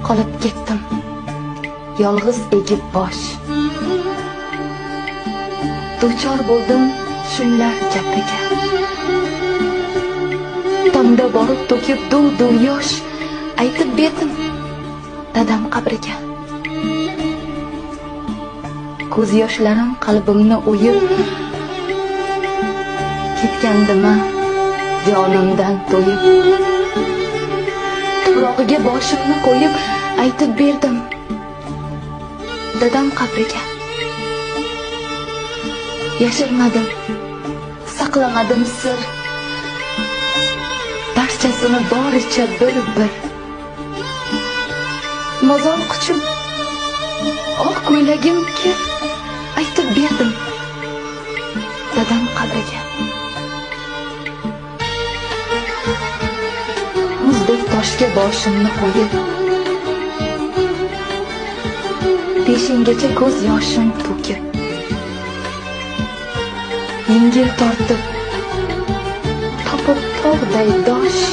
qolib ketdim yolg'iz egib bosh. Duchor bo'ldim shunlar gapiga, tomda borib to'kib duv yosh, aytib berdim dadam qabriga. Ko'z yoshlarim qalbimni o'yib, ketgandima jonimdan to'yib. Tuprog'iga boshimni qo'yib, aytib berdim dadam qabriga. Yashirmadim, saqlamadim sir, barchasini boricha bir-bir. Mozor quchib, oq ko'ylagim kir, aytib berdim dadam qabriga. Muzdek toshga boshimni qo'yib, peshingacha ko'z yoshim to'kib, yengil tortib, topib tog'day dosh